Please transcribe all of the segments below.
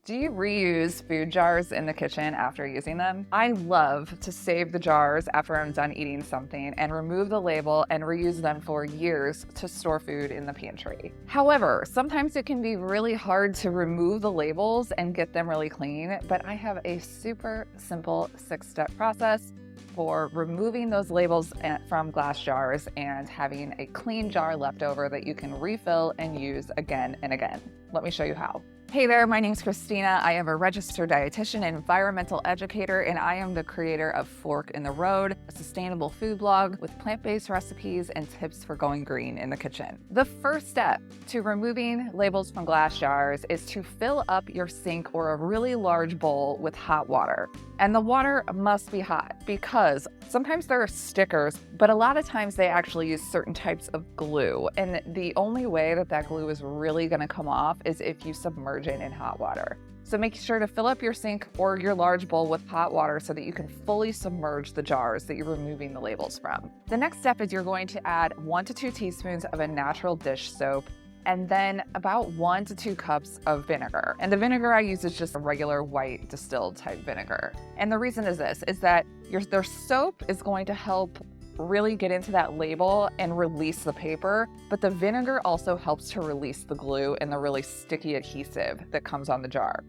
Do you reuse food jars in the kitchen after using them? I love to save the jars after I'm done eating something and remove the label and reuse them for years to store food in the pantry. However, sometimes it can be really hard to remove the labels and get them really clean, but I have a super simple 6-step process for removing those labels from glass jars and having a clean jar left over that you can refill and use again and again. Let me show you how. Hey there, my name's Christina. I am a registered dietitian and environmental educator, and I am the creator of Fork in the Road, a sustainable food blog with plant-based recipes and tips for going green in the kitchen. The first step to removing labels from glass jars is to fill up your sink or a really large bowl with hot water. And the water must be hot because sometimes there are stickers, but a lot of times they actually use certain types of glue. And the only way that that glue is really going to come off is if you submerge it in hot water. So make sure to fill up your sink or your large bowl with hot water so that you can fully submerge the jars that you're removing the labels from. The next step is you're going to add 1 to 2 teaspoons of a natural dish soap and then about 1 to 2 cups of vinegar. And the vinegar I use is just a regular white distilled type vinegar. And the reason is this, is that their soap is going to help really get into that label and release the paper, but the vinegar also helps to release the glue and the really sticky adhesive that comes on the jar.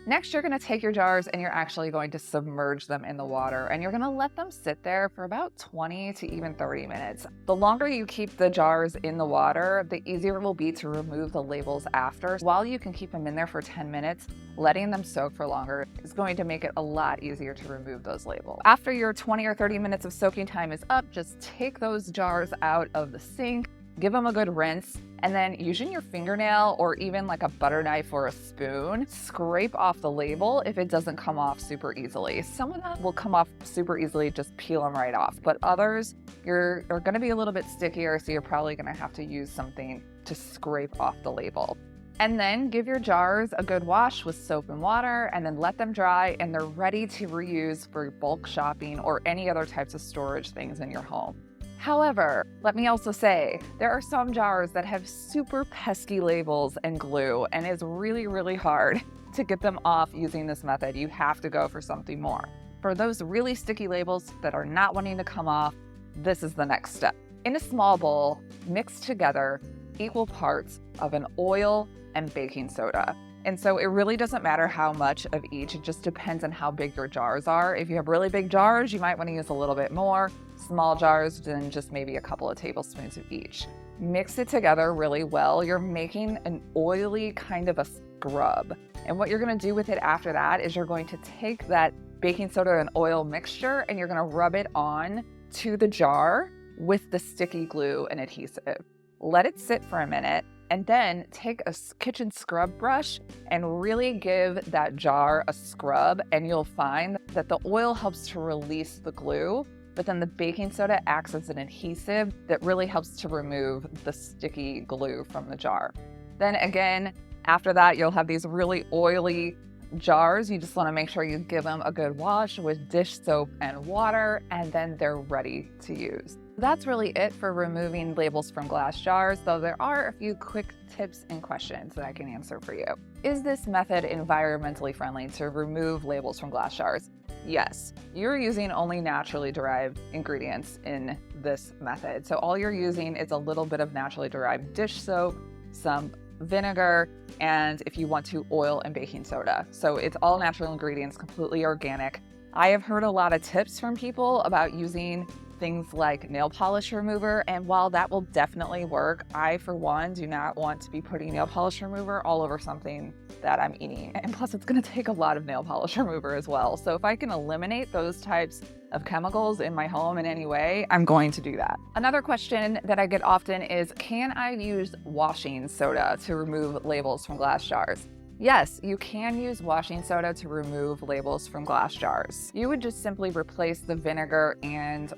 Next, you're going to take your jars and you're actually going to submerge them in the water, and you're going to let them sit there for about 20 to even 30 minutes. The longer you keep the jars in the water, the easier it will be to remove the labels after. While you can keep them in there for 10 minutes, letting them soak for longer is going to make it a lot easier to remove those labels. After your 20 or 30 minutes of soaking time is up, just take those jars out of the sink, give them a good rinse, and then using your fingernail or even like a butter knife or a spoon, scrape off the label if it doesn't come off super easily. Some of them will come off super easily, just peel them right off, but others are going to be a little bit stickier, so you're probably going to have to use something to scrape off the label. And then give your jars a good wash with soap and water, and then let them dry, and they're ready to reuse for bulk shopping or any other types of storage things in your home. However, let me also say, there are some jars that have super pesky labels and glue, and it's really, really hard to get them off using this method. You have to go for something more. For those really sticky labels that are not wanting to come off, this is the next step. In a small bowl, mix together equal parts of an oil and baking soda. And so it really doesn't matter how much of each, it just depends on how big your jars are. If you have really big jars, you might want to use a little bit more. Small jars, then just maybe a couple of tablespoons of each. Mix it together really well. You're making an oily kind of a scrub. And what you're going to do with it after that is you're going to take that baking soda and oil mixture and you're going to rub it on to the jar with the sticky glue and adhesive. Let it sit for a minute. And then take a kitchen scrub brush and really give that jar a scrub, and you'll find that the oil helps to release the glue, but then the baking soda acts as an adhesive that really helps to remove the sticky glue from the jar. Then again, after that, you'll have these really oily jars. You just want to make sure you give them a good wash with dish soap and water, and then they're ready to use. That's really it for removing labels from glass jars, though there are a few quick tips and questions that I can answer for you. Is this method environmentally friendly to remove labels from glass jars? Yes, you're using only naturally derived ingredients in this method. So all you're using is a little bit of naturally derived dish soap, some vinegar, and if you want to, oil and baking soda. So it's all natural ingredients, completely organic. I have heard a lot of tips from people about using things like nail polish remover, and while that will definitely work, I, for one, do not want to be putting nail polish remover all over something that I'm eating. And plus, it's going to take a lot of nail polish remover as well. So if I can eliminate those types of chemicals in my home in any way, I'm going to do that. Another question that I get often is, can I use washing soda to remove labels from glass jars? Yes, you can use washing soda to remove labels from glass jars. You would just simply replace the vinegar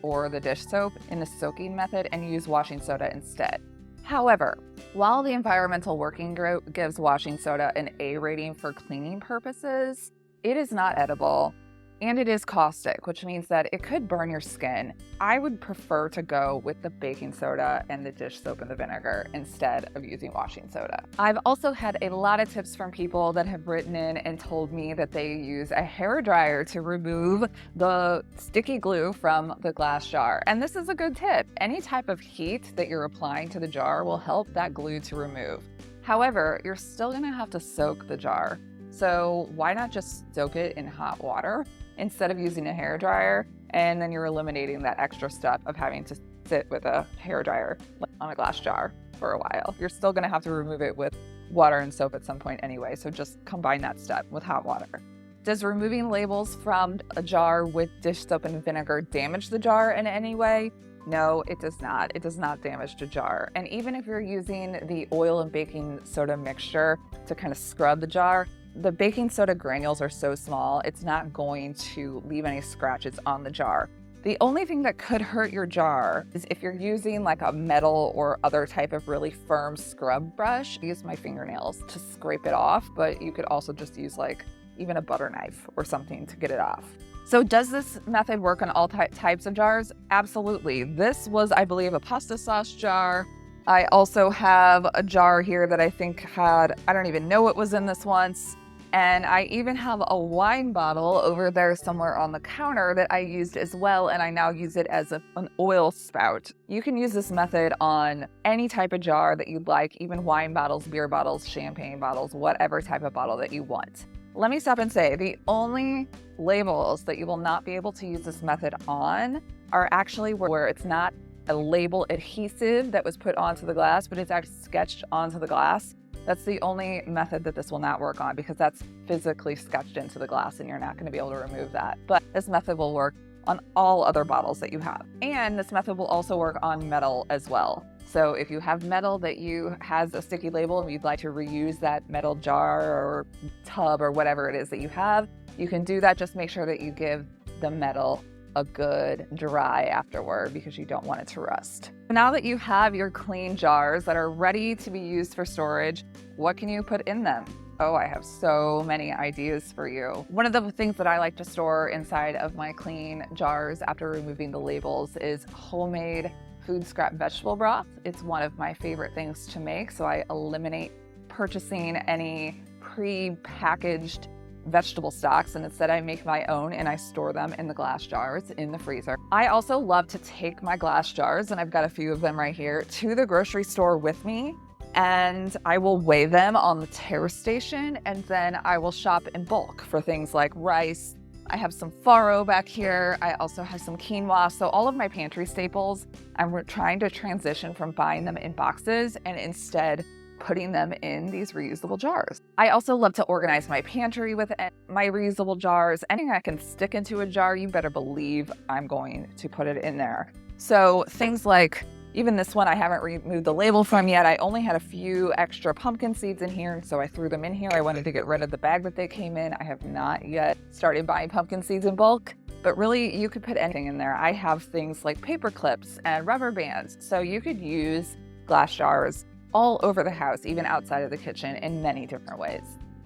or the dish soap in the soaking method and use washing soda instead. However, while the Environmental Working Group gives washing soda an A rating for cleaning purposes, it is not edible. And it is caustic, which means that it could burn your skin. I would prefer to go with the baking soda and the dish soap and the vinegar instead of using washing soda. I've also had a lot of tips from people that have written in and told me that they use a hairdryer to remove the sticky glue from the glass jar. And this is a good tip. Any type of heat that you're applying to the jar will help that glue to remove. However, you're still gonna have to soak the jar. So why not just soak it in hot water instead of using a hairdryer? And then you're eliminating that extra step of having to sit with a hairdryer on a glass jar for a while. You're still gonna have to remove it with water and soap at some point anyway, so just combine that step with hot water. Does removing labels from a jar with dish soap and vinegar damage the jar in any way? No, it does not. It does not damage the jar. And even if you're using the oil and baking soda mixture to kind of scrub the jar, the baking soda granules are so small, it's not going to leave any scratches on the jar. The only thing that could hurt your jar is if you're using like a metal or other type of really firm scrub brush. I use my fingernails to scrape it off, but you could also just use like even a butter knife or something to get it off. So does this method work on all types of jars? Absolutely. This was, I believe, a pasta sauce jar. I also have a jar here that I think had, I don't even know what was in this once. And I even have a wine bottle over there somewhere on the counter that I used as well, and I now use it as an oil spout. You can use this method on any type of jar that you'd like, even wine bottles, beer bottles, champagne bottles, whatever type of bottle that you want. Let me stop and say, the only labels that you will not be able to use this method on are actually where it's not a label adhesive that was put onto the glass, but it's actually sketched onto the glass. That's the only method that this will not work on because that's physically sketched into the glass and you're not going to be able to remove that. But this method will work on all other bottles that you have. And this method will also work on metal as well. So if you have metal that has a sticky label and you'd like to reuse that metal jar or tub or whatever it is that you have, you can do that. Just make sure that you give the metal a good dry afterward because you don't want it to rust. Now that you have your clean jars that are ready to be used for storage, what can you put in them? Oh, I have so many ideas for you. One of the things that I like to store inside of my clean jars after removing the labels is homemade food scrap vegetable broth. It's one of my favorite things to make, so I eliminate purchasing any pre-packaged vegetable stocks, and instead I make my own and I store them in the glass jars in the freezer. I also love to take my glass jars, and I've got a few of them right here, to the grocery store with me, and I will weigh them on the tare station, and then I will shop in bulk for things like rice. I have some farro back here. I also have some quinoa. So all of my pantry staples, I'm trying to transition from buying them in boxes and instead putting them in these reusable jars. I also love to organize my pantry with my reusable jars. Anything I can stick into a jar, you better believe I'm going to put it in there. So things like, even this one I haven't removed the label from yet. I only had a few extra pumpkin seeds in here, so I threw them in here. I wanted to get rid of the bag that they came in. I have not yet started buying pumpkin seeds in bulk, but really you could put anything in there. I have things like paper clips and rubber bands, so you could use glass jars all over the house, even outside of the kitchen, in many different ways.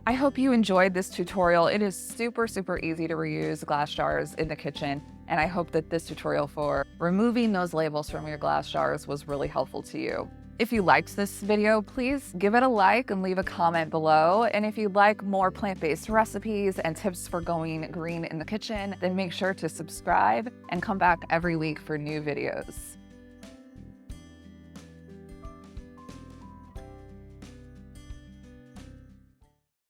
I hope you enjoyed this tutorial. It is super, super easy to reuse glass jars in the kitchen, and I hope that this tutorial for removing those labels from your glass jars was really helpful to you. If you liked this video, please give it a like and leave a comment below. And if you'd like more plant-based recipes and tips for going green in the kitchen, then make sure to subscribe and come back every week for new videos.